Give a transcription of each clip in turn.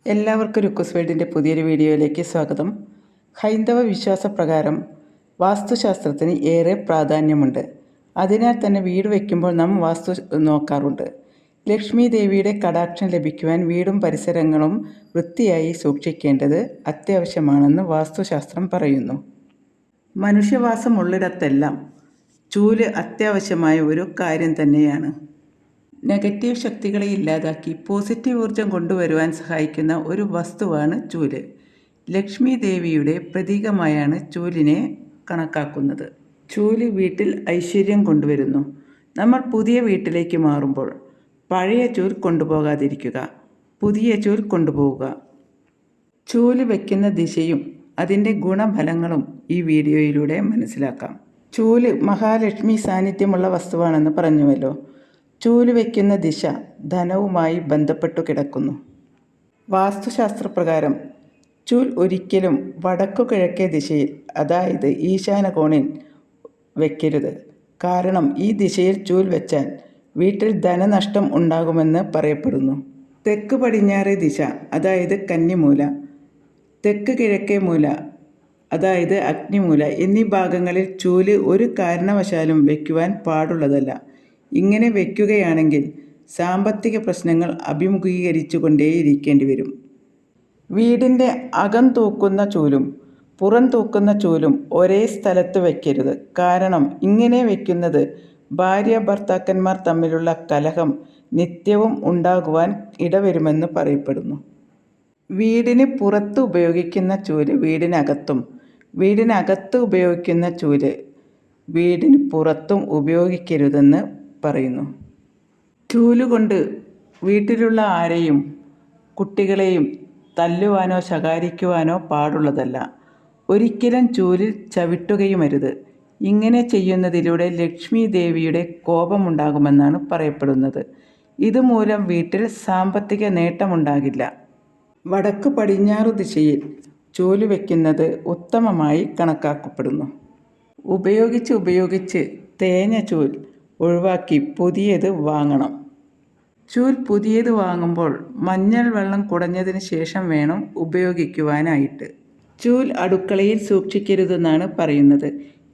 എല്ലാവർക്കും രുക്കുസ് വേൾഡിൻ്റെ പുതിയൊരു വീഡിയോയിലേക്ക് സ്വാഗതം. ഹൈന്ദവ വിശ്വാസപ്രകാരം വാസ്തുശാസ്ത്രത്തിന് ഏറെ പ്രാധാന്യമുണ്ട്. അതിനാൽ തന്നെ വീട് വയ്ക്കുമ്പോൾ നാം വാസ്തു നോക്കാറുണ്ട്. ലക്ഷ്മി ദേവിയുടെ കടാക്ഷം ലഭിക്കുവാൻ വീടും പരിസരങ്ങളും വൃത്തിയായി സൂക്ഷിക്കേണ്ടത് അത്യാവശ്യമാണെന്ന് വാസ്തുശാസ്ത്രം പറയുന്നു. മനുഷ്യവാസമുള്ളിടത്തെല്ലാം ചൂല് അത്യാവശ്യമായ ഒരു കാര്യം തന്നെയാണ്. നെഗറ്റീവ് ശക്തികളെ ഇല്ലാതാക്കി പോസിറ്റീവ് ഊർജം കൊണ്ടുവരുവാൻ സഹായിക്കുന്ന ഒരു വസ്തുവാണ് ചൂല്. ലക്ഷ്മി ദേവിയുടെ പ്രതീകമായാണ് ചൂലിനെ കണക്കാക്കുന്നത്. ചൂല് വീട്ടിൽ ഐശ്വര്യം കൊണ്ടുവരുന്നു. നമ്മൾ പുതിയ വീട്ടിലേക്ക് മാറുമ്പോൾ പഴയ ചൂൽ കൊണ്ടുപോകാതിരിക്കുക, പുതിയ ചൂൽ കൊണ്ടുപോവുക. ചൂല് വയ്ക്കുന്ന ദിശയും അതിൻ്റെ ഗുണഫലങ്ങളും ഈ വീഡിയോയിലൂടെ മനസ്സിലാക്കാം. ചൂല് മഹാലക്ഷ്മി സാന്നിധ്യമുള്ള വസ്തുവാണെന്ന് പറഞ്ഞുവല്ലോ. ചൂല് വയ്ക്കുന്ന ദിശ ധനവുമായി ബന്ധപ്പെട്ടു കിടക്കുന്നു. വാസ്തുശാസ്ത്രപ്രകാരം ചൂൽ ഒരിക്കലും വടക്കു കിഴക്കേ ദിശയിൽ, അതായത് ഈശാന കോണിൽ വയ്ക്കരുത്. കാരണം ഈ ദിശയിൽ ചൂൽ വെച്ചാൽ വീട്ടിൽ ധനനഷ്ടം ഉണ്ടാകുമെന്ന് പറയപ്പെടുന്നു. തെക്ക് പടിഞ്ഞാറേ ദിശ, അതായത് കന്നിമൂല, തെക്ക് കിഴക്കേ മൂല, അതായത് അഗ്നിമൂല എന്നീ ഭാഗങ്ങളിൽ ചൂല് ഒരു കാരണവശാലും വയ്ക്കുവാൻ പാടുള്ളതല്ല. ഇങ്ങനെ വയ്ക്കുകയാണെങ്കിൽ സാമ്പത്തിക പ്രശ്നങ്ങൾ അഭിമുഖീകരിച്ചു കൊണ്ടേയിരിക്കേണ്ടി വരും. വീടിൻ്റെ അകം തൂക്കുന്ന ചൂലും പുറം തൂക്കുന്ന ചൂലും ഒരേ സ്ഥലത്ത് വയ്ക്കരുത്. കാരണം ഇങ്ങനെ വയ്ക്കുന്നത് ഭാര്യ ഭർത്താക്കന്മാർ തമ്മിലുള്ള കലഹം നിത്യവും ഉണ്ടാകുവാൻ ഇടവരുമെന്ന് പറയപ്പെടുന്നു. വീടിന് പുറത്ത് ഉപയോഗിക്കുന്ന ചൂല് വീടിനകത്തും, വീടിനകത്ത് ഉപയോഗിക്കുന്ന ചൂല് വീടിന് പുറത്തും ഉപയോഗിക്കരുതെന്ന് പറയുന്നു. ചൂലുകൊണ്ട് വീട്ടിലുള്ള ആരെയും കുട്ടികളെയും തല്ലുവാനോ ശകാരിക്കുവാനോ പാടുള്ളതല്ല. ഒരിക്കലും ചൂലിൽ ചവിട്ടുകയുമരുത്. ഇങ്ങനെ ചെയ്യുന്നതിലൂടെ ലക്ഷ്മി ദേവിയുടെ കോപമുണ്ടാകുമെന്നാണ് പറയപ്പെടുന്നത്. ഇതുമൂലം വീട്ടിൽ സാമ്പത്തിക നേട്ടമുണ്ടാകില്ല. വടക്ക് പടിഞ്ഞാറു ദിശയിൽ ചൂല് വയ്ക്കുന്നത് ഉത്തമമായി കണക്കാക്കപ്പെടുന്നു. ഉപയോഗിച്ച് തേഞ്ഞ ചൂൽ ഒഴിവാക്കി പുതിയത് വാങ്ങണം. ചൂൽ പുതിയത് വാങ്ങുമ്പോൾ മഞ്ഞൾ വെള്ളം കുടഞ്ഞതിന് ശേഷം വേണം ഉപയോഗിക്കുവാനായിട്ട്. ചൂൽ അടുക്കളയിൽ സൂക്ഷിക്കരുതെന്നാണ് പറയുന്നത്.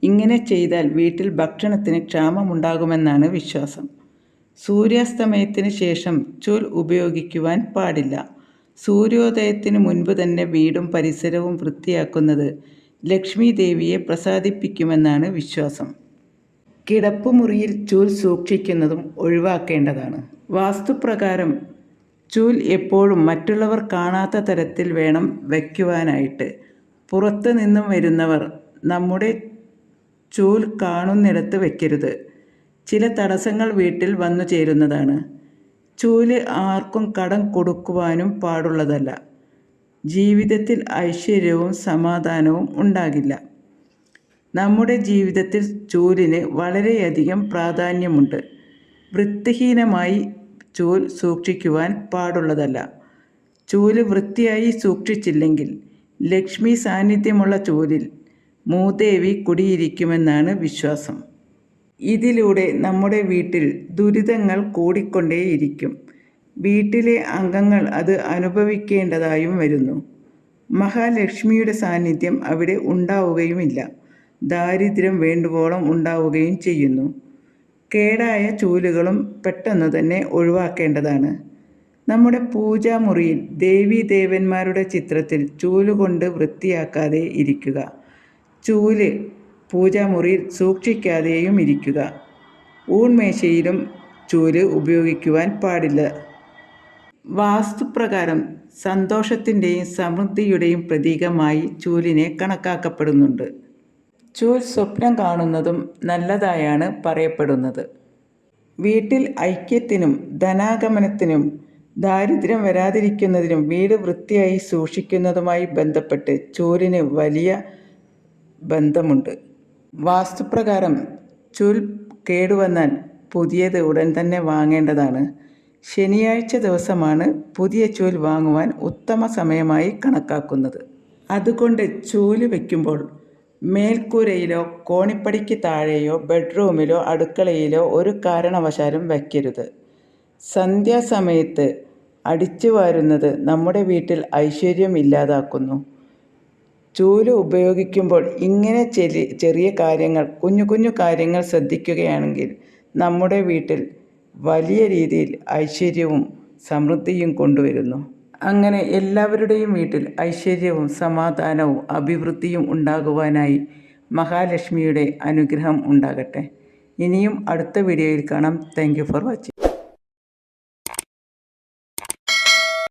ഇങ്ങനെ ചെയ്താൽ വീട്ടിൽ ഭക്ഷണത്തിന് ക്ഷാമമുണ്ടാകുമെന്നാണ് വിശ്വാസം. സൂര്യാസ്തമയത്തിന് ശേഷം ചൂൽ ഉപയോഗിക്കുവാൻ പാടില്ല. സൂര്യോദയത്തിന് മുൻപ് തന്നെ വീടും പരിസരവും വൃത്തിയാക്കുന്നത് ലക്ഷ്മി ദേവിയെ പ്രസാദിപ്പിക്കുമെന്നാണ് വിശ്വാസം. കിടപ്പുമുറിയിൽ ചൂൽ സൂക്ഷിക്കുന്നതും ഒഴിവാക്കേണ്ടതാണ്. വാസ്തുപ്രകാരം ചൂൽ എപ്പോഴും മറ്റുള്ളവർ കാണാത്ത തരത്തിൽ വേണം വയ്ക്കുവാനായിട്ട്. പുറത്ത് നിന്നും വരുന്നവർ നമ്മുടെ ചൂൽ കാണുന്നിടത്ത് വയ്ക്കരുത്. ചില തടസ്സങ്ങൾ വീട്ടിൽ വന്നു ചേരുന്നതാണ്. ചൂല് ആർക്കും കടം കൊടുക്കുവാനും പാടുള്ളതല്ല. ജീവിതത്തിൽ ഐശ്വര്യവും സമാധാനവും ഉണ്ടാകില്ല. നമ്മുടെ ജീവിതത്തിൽ ചൂലിന് വളരെയധികം പ്രാധാന്യമുണ്ട്. വൃത്തിഹീനമായി ചൂൽ സൂക്ഷിക്കുവാൻ പാടുള്ളതല്ല. ചൂല് വൃത്തിയായി സൂക്ഷിച്ചില്ലെങ്കിൽ ലക്ഷ്മി സാന്നിധ്യമുള്ള ചൂലിൽ മൂദേവി കുടിയിരിക്കുമെന്നാണ് വിശ്വാസം. ഇതിലൂടെ നമ്മുടെ വീട്ടിൽ ദുരിതങ്ങൾ കൂടിക്കൊണ്ടേയിരിക്കും. വീട്ടിലെ അംഗങ്ങൾ അത് അനുഭവിക്കേണ്ടതായും വരുന്നു. മഹാലക്ഷ്മിയുടെ സാന്നിധ്യം അവിടെ ഉണ്ടാവുകയുമില്ല. ദാരിദ്ര്യം വേണ്ടുവോളം ഉണ്ടാവുകയും ചെയ്യുന്നു. കേടായ ചൂലുകളും പെട്ടെന്ന് തന്നെ ഒഴിവാക്കേണ്ടതാണ്. നമ്മുടെ പൂജാമുറിയിൽ ദേവീദേവന്മാരുടെ ചിത്രത്തിൽ ചൂലുകൊണ്ട് വൃത്തിയാക്കാതെ ഇരിക്കുക. ചൂല് പൂജാമുറിയിൽ സൂക്ഷിക്കാതെയും ഇരിക്കുക. ഊൺമേശയിലും ചൂല് ഉപയോഗിക്കുവാൻ പാടില്ല. വാസ്തുപ്രകാരം സന്തോഷത്തിൻ്റെയും സമൃദ്ധിയുടെയും പ്രതീകമായി ചൂലിനെ കണക്കാക്കപ്പെടുന്നുണ്ട്. ചൂൽ സ്വപ്നം കാണുന്നതും നല്ലതായാണ് പറയപ്പെടുന്നത്. വീട്ടിൽ ഐക്യത്തിനും ധനാഗമനത്തിനും ദാരിദ്ര്യം വരാതിരിക്കുന്നതിനും വീട് വൃത്തിയായി സൂക്ഷിക്കുന്നതുമായി ബന്ധപ്പെട്ട് ചൂലിന് വലിയ ബന്ധമുണ്ട്. വാസ്തുപ്രകാരം ചൂൽ കേടുവന്നാൽ പുതിയത് ഉടൻ തന്നെ വാങ്ങേണ്ടതാണ്. ശനിയാഴ്ച ദിവസമാണ് പുതിയ ചൂൽ വാങ്ങുവാൻ ഉത്തമ സമയമായി കണക്കാക്കുന്നത്. അതുകൊണ്ട് ചൂല് വയ്ക്കുമ്പോൾ മേൽക്കൂരയിലോ കോണിപ്പടിക്ക് താഴെയോ ബെഡ്റൂമിലോ അടുക്കളയിലോ ഒരു കാരണവശാലും വയ്ക്കരുത്. സന്ധ്യാസമയത്ത് അടിച്ചു വാരുന്നത് നമ്മുടെ വീട്ടിൽ ഐശ്വര്യം ഇല്ലാതാക്കുന്നു. ചൂല് ഉപയോഗിക്കുമ്പോൾ ഇങ്ങനെ ചെറിയ കാര്യങ്ങൾ, കുഞ്ഞു കുഞ്ഞു കാര്യങ്ങൾ ശ്രദ്ധിക്കുകയാണെങ്കിൽ നമ്മുടെ വീട്ടിൽ വലിയ രീതിയിൽ ഐശ്വര്യവും സമൃദ്ധിയും കൊണ്ടുവരുന്നു. അങ്ങനെ എല്ലാവരുടെയും വീട്ടിൽ ഐശ്വര്യവും സമാധാനവും അഭിവൃദ്ധിയും ഉണ്ടാകുവാനായി മഹാലക്ഷ്മിയുടെ അനുഗ്രഹം ഉണ്ടാകട്ടെ. ഇനിയും അടുത്ത വീഡിയോയിൽ കാണാം. Thank you for watching.